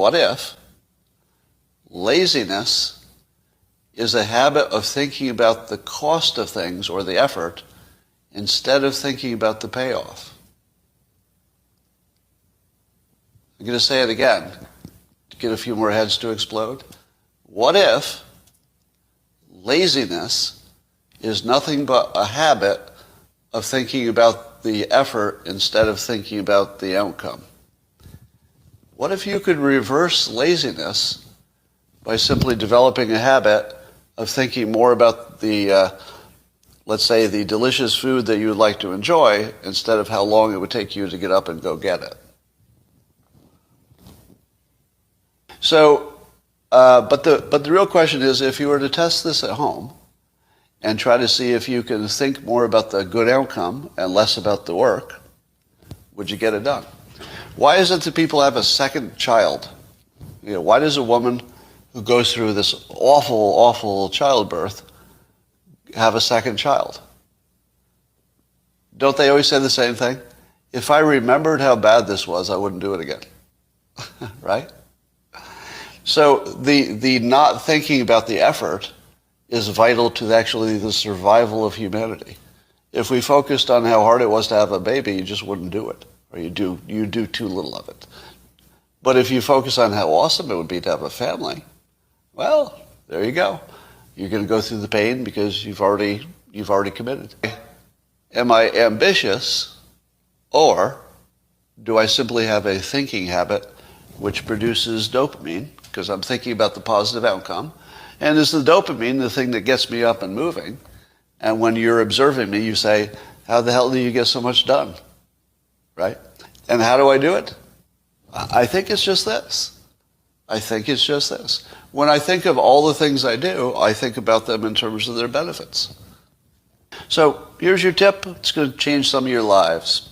What if laziness is a habit of thinking about the cost of things or the effort instead of thinking about the payoff? I'm going to say it again to get a few more heads to explode. What if laziness is nothing but a habit of thinking about the effort instead of thinking about the outcome? What if you could reverse laziness by simply developing a habit of thinking more about the, let's say, the delicious food that you would like to enjoy instead of how long it would take you to get up and go get it? So, but the real question is, if you were to test this at home and try to see if you can think more about the good outcome and less about the work, would you get it done? Why is it that people have a second child? Why does a woman who goes through this awful, awful childbirth have a second child? Don't they always say the same thing? If I remembered how bad this was, I wouldn't do it again. Right? So the not thinking about the effort is vital to actually the survival of humanity. If we focused on how hard it was to have a baby, you just wouldn't do it. Or you do too little of it. But if you focus on how awesome it would be to have a family, well, there you go. You're going to go through the pain because you've already committed. Am I ambitious, or do I simply have a thinking habit which produces dopamine because I'm thinking about the positive outcome? And is the dopamine the thing that gets me up and moving? And when you're observing me, you say, how the hell do you get so much done? Right? And how do I do it? I think it's just this. When I think of all the things I do, I think about them in terms of their benefits. So here's your tip. It's going to change some of your lives.